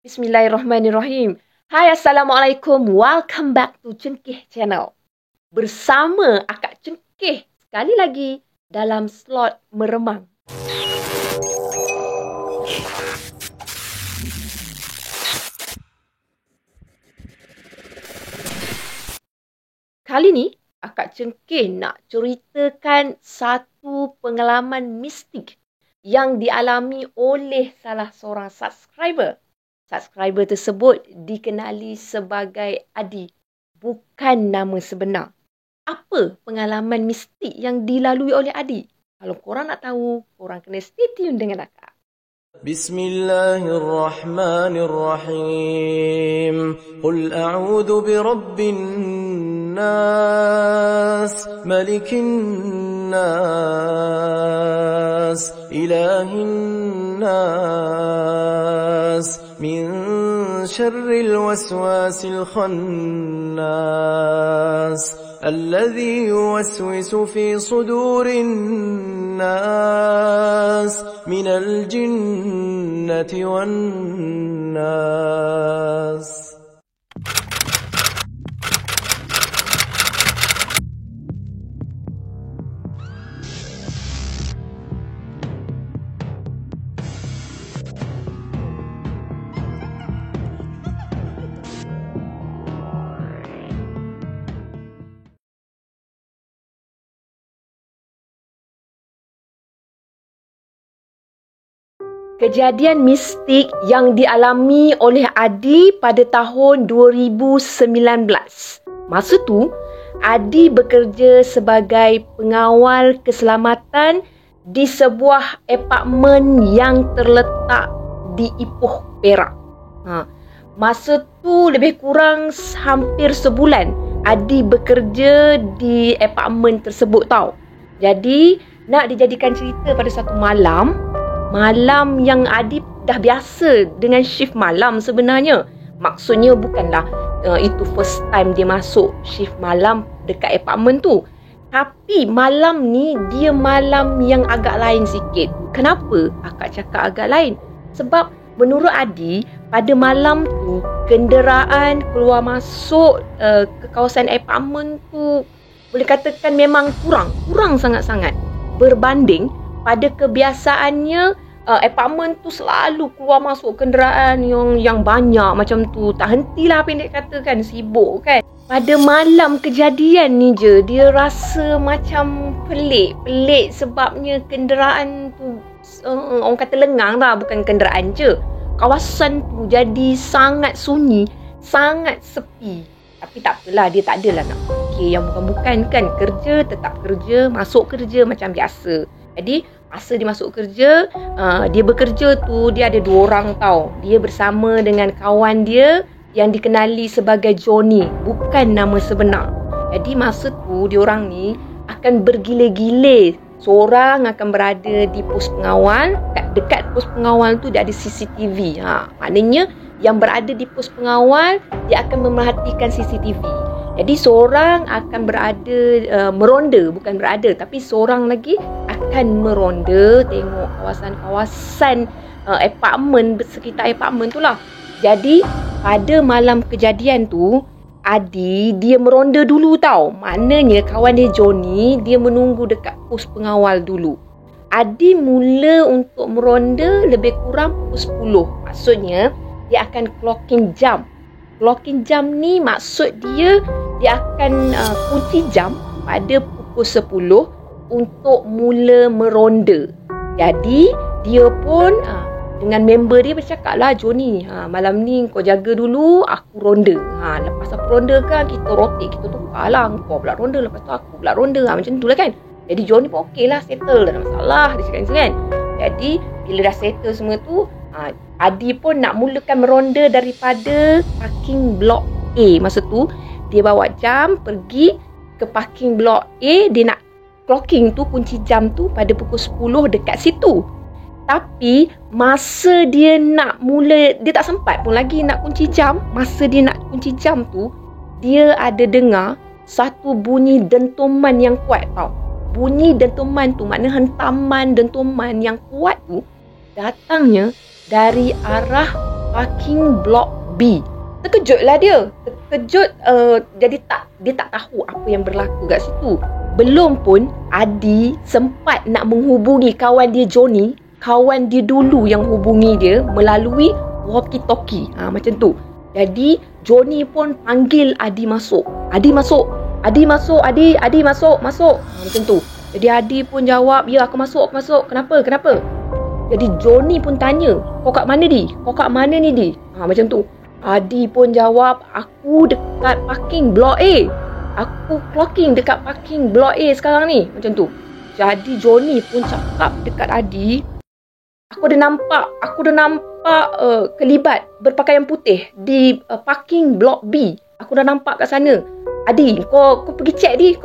Bismillahirrahmanirrahim. Hai, Assalamualaikum. Welcome back to Cengkeh Channel. Bersama Akak Cengkeh sekali lagi dalam slot meremang. Kali ni, Akak Cengkeh nak ceritakan satu pengalaman mistik yang dialami oleh salah seorang subscriber. Subscriber tersebut dikenali sebagai Adi, bukan nama sebenar. Apa pengalaman mistik yang dilalui oleh Adi? Kalau korang nak tahu, korang kena stay tune dengan Akak. Bismillahirrahmanirrahim. Qul a'udhu birabbin nas, malikin nas, ilahin nas, min syarril waswasil khannas, الذي يوسوس في صدور الناس من الجنة والناس. Kejadian mistik yang dialami oleh Adi pada tahun 2019. Masa tu, Adi bekerja sebagai pengawal keselamatan di sebuah apartmen yang terletak di Ipoh, Perak. Masa tu lebih kurang hampir sebulan Adi bekerja di apartmen tersebut tau. Jadi, nak dijadikan cerita pada satu malam yang Adi dah biasa dengan shift malam sebenarnya. Maksudnya bukanlah itu first time dia masuk shift malam dekat apartmen tu. Tapi malam ni dia malam yang agak lain sikit. Kenapa Akak cakap agak lain? Sebab menurut Adi, pada malam tu kenderaan keluar masuk ke kawasan apartmen tu boleh katakan memang kurang sangat-sangat berbanding pada kebiasaannya. Apartmen tu selalu keluar masuk kenderaan yang banyak macam tu. Tak hentilah pendek kata kan, sibuk kan. Pada malam kejadian ni je, dia rasa macam pelik sebabnya kenderaan tu, orang kata lengang lah, bukan kenderaan je. Kawasan tu jadi sangat sunyi, sangat sepi. Tapi tak apalah, dia tak adalah nak fikir yang bukan-bukan kan. Kerja, tetap kerja, masuk kerja macam biasa. Jadi, masa dia masuk kerja, dia bekerja tu, dia ada 2 orang tau. Dia bersama dengan kawan dia yang dikenali sebagai Johnny, bukan nama sebenar. Jadi masa tu, diorang ni akan bergile-gile. Seorang akan berada di pos pengawal. Dekat pos pengawal tu dia ada CCTV. Maknanya yang berada di pos pengawal, dia akan memerhatikan CCTV. Jadi seorang akan berada meronda, bukan berada, tapi seorang lagi akan meronda, tengok kawasan-kawasan apartmen, sekitar apartmen tu lah. Jadi pada malam kejadian tu, Adi dia meronda dulu tau. Maknanya kawan dia Johnny, dia menunggu dekat pos pengawal dulu. Adi mula untuk meronda lebih kurang pukul 10. Maksudnya dia akan clocking jam. Clocking jam ni maksud dia akan kunci jam pada pukul 10 untuk mula meronda. Jadi dia pun dengan member dia bercakap lah, Johnny, malam ni kau jaga dulu, aku ronda. Lepas aku ronda kan, kita rotate, kita tukar lah. Kau pula ronda, lepas tu aku pula ronda. Macam tu lah kan. Jadi Johnny pun okey lah, settle, tak ada masalah, dia cakap macam kan. Jadi bila dah settle semua tu, Adi pun nak mulakan meronda daripada parking blok A. Masa tu, dia bawa jam pergi ke parking blok A. Dia nak clocking tu, kunci jam tu pada pukul 10 dekat situ. Tapi, masa dia nak mula, dia tak sempat pun lagi nak kunci jam. Masa dia nak kunci jam tu, dia ada dengar satu bunyi dentuman yang kuat tau. Bunyi dentuman tu, makna hentaman dentuman yang kuat tu, datangnya dari arah parking block B. Terkejutlah dia. Jadi dia tak tahu apa yang berlaku kat situ. Belum pun Adi sempat nak menghubungi kawan dia Johnny. Kawan dia dulu yang hubungi dia melalui walkie-talkie. Macam tu. Jadi Johnny pun panggil Adi masuk. Adi masuk. Adi masuk. Macam tu. Jadi Adi pun jawab, ya aku masuk. Kenapa? Jadi Johnny pun tanya, kau kat mana Di? Macam tu. Adi pun jawab, aku dekat parking blok A. Aku clocking dekat parking blok A sekarang ni. Macam tu. Jadi Johnny pun cakap dekat Adi, aku dah nampak kelibat berpakaian putih di parking blok B. Aku dah nampak kat sana. Adi, kau pergi check Di.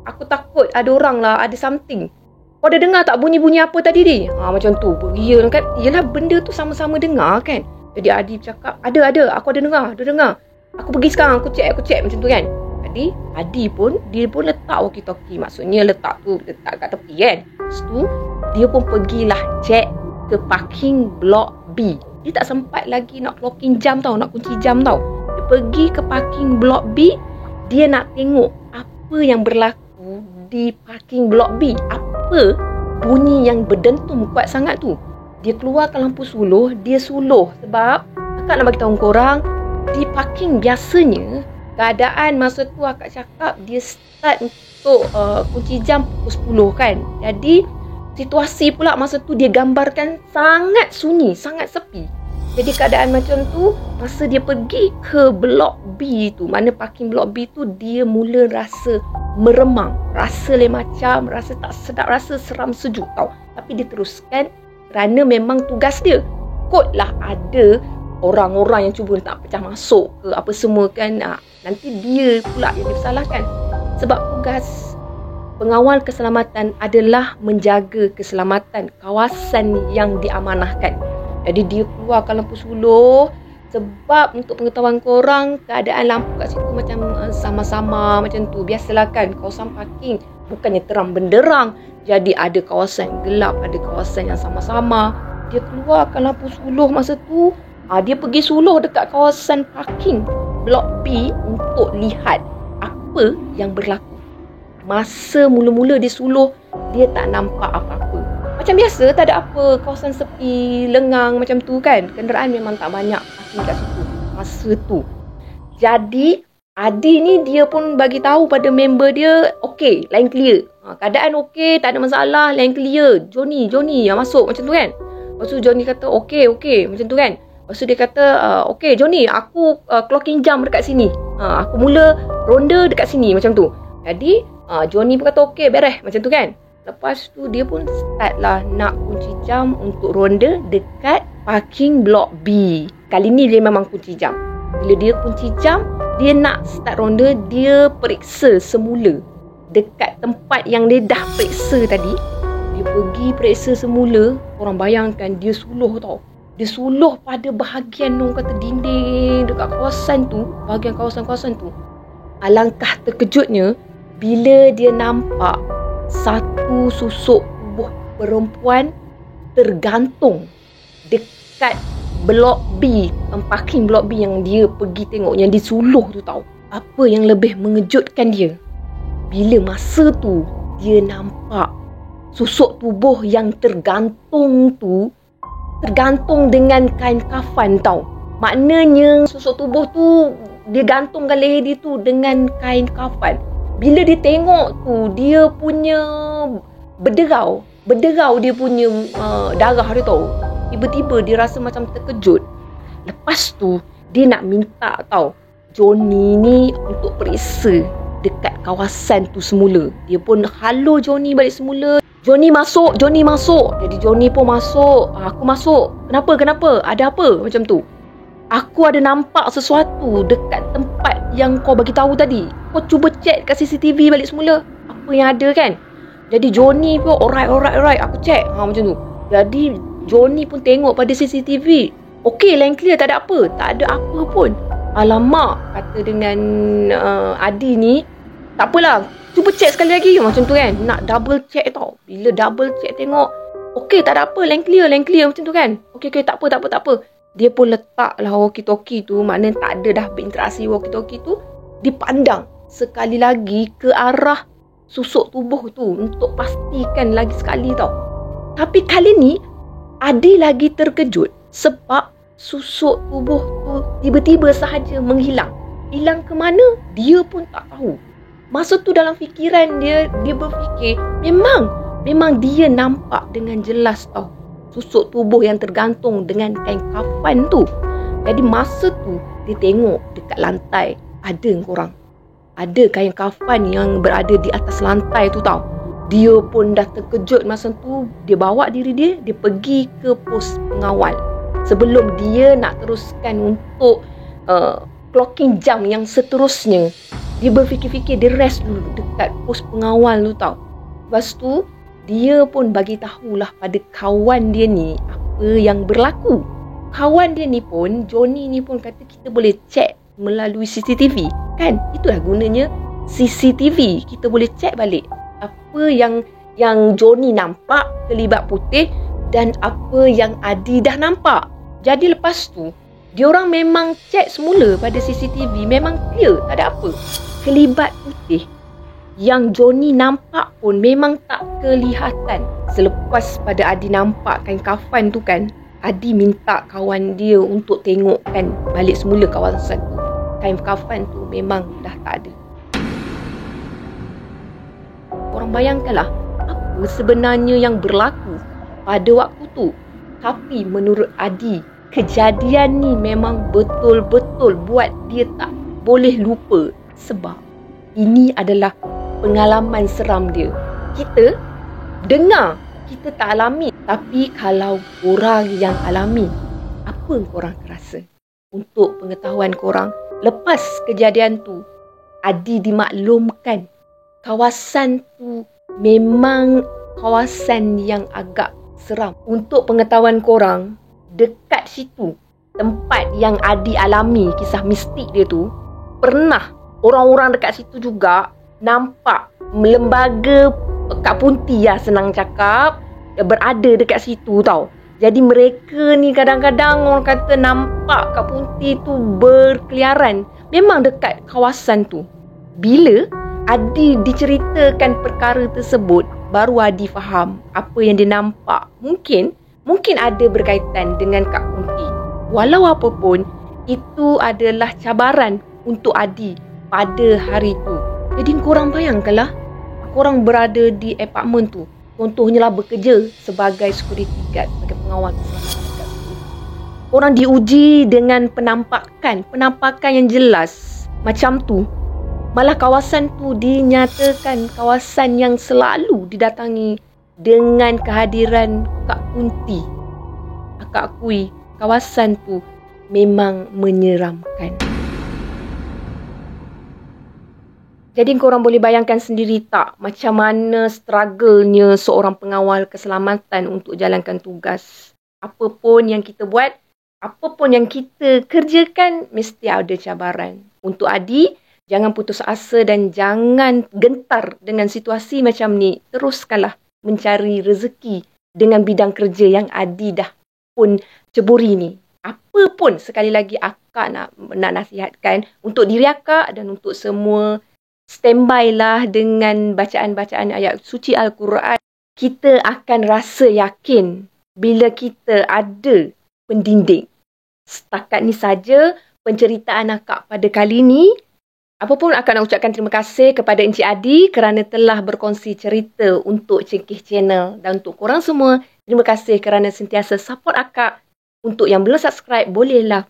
Aku takut ada orang lah, ada something. Kau dah dengar tak bunyi-bunyi apa tadi Di? Macam tu. Ya kan? Yelah benda tu sama-sama dengar kan. Jadi Adi cakap, ada. Aku ada dengar. Aku pergi sekarang, aku check macam tu kan. Jadi Adi pun, dia pun letak walkie-talkie. Maksudnya letak kat tepi kan. Lepas tu, dia pun pergilah check ke parking blok B. Dia tak sempat lagi nak clocking jam tau, nak kunci jam tau. Dia pergi ke parking blok B. Dia nak tengok apa yang berlaku di parking blok B. Apa bunyi yang berdentum kuat sangat tu. Dia keluarkan lampu suluh. Dia suluh sebab akak nak bagi tahu korang, di parking biasanya keadaan masa tu akak cakap dia start untuk kunci jam pukul 10 kan. Jadi situasi pula masa tu dia gambarkan sangat sunyi, sangat sepi. Jadi keadaan macam tu, masa dia pergi ke blok B tu, mana parking blok B tu, dia mula rasa meremang. Rasa macam, rasa tak sedap, rasa seram sejuk tau. Tapi dia teruskan kerana memang tugas dia. Kotlah ada orang-orang yang cuba tak pecah masuk ke apa semua kan. Nanti dia pula yang disalahkan. Sebab tugas pengawal keselamatan adalah menjaga keselamatan kawasan yang diamanahkan. Jadi dia keluarkan lampu suluh. Sebab untuk pengetahuan korang, keadaan lampu kat situ macam sama-sama macam tu. Biasalah kan, kawasan parking bukannya terang benderang. Jadi ada kawasan gelap, ada kawasan yang sama-sama. Dia keluarkan lampu suluh masa tu. Dia pergi suluh dekat kawasan parking blok B untuk lihat apa yang berlaku. Masa mula-mula dia suluh, dia tak nampak apa-apa. Macam biasa, tak ada apa, kawasan sepi, lengang macam tu kan. Kenderaan memang tak banyak kat situ masa tu. Jadi Adi ni dia pun bagi tahu pada member dia, okey, line clear. Keadaan okey, tak ada masalah, line clear. Johnny yang masuk macam tu kan. Lepas tu Johnny kata okey macam tu kan. Lepas tu dia kata, okey Johnny, aku clocking jam dekat sini. Aku mula ronda dekat sini macam tu. Jadi Johnny pun kata okey, beres macam tu kan. Lepas tu dia pun start lah nak kunci jam untuk ronda dekat parking blok B. Kali ni dia memang kunci jam. Bila dia kunci jam, dia nak start ronda, dia periksa semula dekat tempat yang dia dah periksa tadi. Dia pergi periksa semula. Korang bayangkan dia suluh tau. Dia suluh pada bahagian orang kata dinding dekat kawasan tu, bahagian kawasan-kawasan tu. Alangkah terkejutnya bila dia nampak satu susuk tubuh perempuan tergantung dekat blok B, parking blok B yang dia pergi tengok, yang disuluh tu tau. Apa yang lebih mengejutkan dia, bila masa tu dia nampak susuk tubuh yang tergantung tu tergantung dengan kain kafan tau. Maknanya susuk tubuh tu dia gantungkan leher dia tu dengan kain kafan. Bila dia tengok tu, dia punya berderau dia punya darah dia tau. Tiba-tiba dia rasa macam terkejut. Lepas tu dia nak minta tau Johnny ni untuk periksa dekat kawasan tu semula. Dia pun halo Johnny balik semula. Johnny masuk. Jadi Johnny pun masuk. Aku masuk. Kenapa? Ada apa? Macam tu. Aku ada nampak sesuatu dekat tempat yang kau bagi tahu tadi. Kau cuba check kat CCTV balik semula. Apa yang ada kan? Jadi Johnny pun alright. Aku check. Macam tu. Jadi Johnny pun tengok pada CCTV. Okey, line clear, tak ada apa. Tak ada apa pun. Alamak, kata dengan Adi ni, tak apalah, cuba check sekali lagi. Macam tu kan. Nak double check tau. Bila double check tengok, okey, tak ada apa, line clear macam tu kan. Okey, tak apa. dia pun letaklah walkie-talkie tu, maknanya tak ada dah berinteraksi walkie-talkie tu, dipandang sekali lagi ke arah susuk tubuh tu untuk pastikan lagi sekali tau. Tapi kali ni Adi lagi terkejut sebab susuk tubuh tu tiba-tiba sahaja menghilang. Hilang ke mana? Dia pun tak tahu. Masa tu dalam fikiran dia berfikir, memang dia nampak dengan jelas tau susuk tubuh yang tergantung dengan kain kafan tu. Jadi masa tu dia tengok dekat lantai ada korang. Ada kain kafan yang berada di atas lantai tu tau. Dia pun dah terkejut masa tu. Dia bawa diri dia pergi ke pos pengawal. Sebelum dia nak teruskan untuk clocking jam yang seterusnya, dia berfikir-fikir, dia rest dulu dekat pos pengawal tu tau. Lepas tu, dia pun bagi tahulah pada kawan dia ni apa yang berlaku. Kawan dia ni pun, Johnny ni pun kata kita boleh check melalui CCTV. Kan? Itulah gunanya CCTV. Kita boleh check balik apa yang Johnny nampak kelibat putih dan apa yang Adi dah nampak. Jadi lepas tu, diorang memang check semula pada CCTV. Memang clear, tak ada apa. Kelibat putih yang Johnny nampak pun memang tak kelihatan. Selepas pada Adi nampak kain kafan tu kan, Adi minta kawan dia untuk tengokkan balik semula kawasan tu. Kain kafan tu memang dah tak ada. Korang bayangkanlah apa sebenarnya yang berlaku pada waktu tu. Tapi menurut Adi, kejadian ni memang betul-betul buat dia tak boleh lupa. Sebab ini adalah pengalaman seram dia. Kita dengar, kita tak alami. Tapi kalau korang yang alami, apa korang rasa? Untuk pengetahuan korang, lepas kejadian tu, Adi dimaklumkan kawasan tu memang kawasan yang agak seram. Untuk pengetahuan korang, dekat situ, tempat yang Adi alami kisah mistik dia tu, pernah orang-orang dekat situ juga nampak lembaga Kak Punti lah, senang cakap, berada dekat situ tau. Jadi mereka ni kadang-kadang orang kata nampak Kak Punti tu berkeliaran memang dekat kawasan tu. Bila Adi diceritakan perkara tersebut, baru Adi faham apa yang dia nampak. Mungkin ada berkaitan dengan Kak Punti. Walau apa pun, itu adalah cabaran untuk Adi pada hari tu. Jadi korang bayangkanlah, korang berada di apartmen tu. Contohnya lah bekerja sebagai security guard, sebagai pengawal keselamatan. Korang diuji dengan penampakan yang jelas macam tu. Malah kawasan tu dinyatakan kawasan yang selalu didatangi dengan kehadiran Kak Punti. Akak akui, kawasan tu memang menyeramkan. Jadi korang boleh bayangkan sendiri tak macam mana struggle-nya seorang pengawal keselamatan untuk jalankan tugas. Apa pun yang kita buat, apa pun yang kita kerjakan, mesti ada cabaran. Untuk Adi, jangan putus asa dan jangan gentar dengan situasi macam ni. Teruskanlah mencari rezeki dengan bidang kerja yang Adi dah pun ceburi ni. Apa pun, sekali lagi akak nak nasihatkan untuk diri akak dan untuk semua, standby lah dengan bacaan-bacaan ayat suci Al-Quran. Kita akan rasa yakin bila kita ada pendinding. Setakat ni saja penceritaan akak pada kali ni. Apapun akak nak ucapkan terima kasih kepada Encik Adi kerana telah berkongsi cerita untuk Cengkeh Channel. Dan untuk korang semua, terima kasih kerana sentiasa support akak. Untuk yang belum subscribe, bolehlah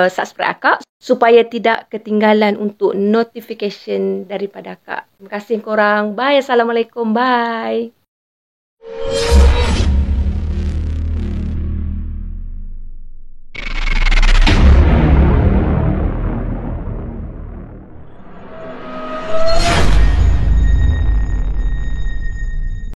subscribe akak supaya tidak ketinggalan untuk notification daripada akak. Terima kasih korang. Bye. Assalamualaikum. Bye.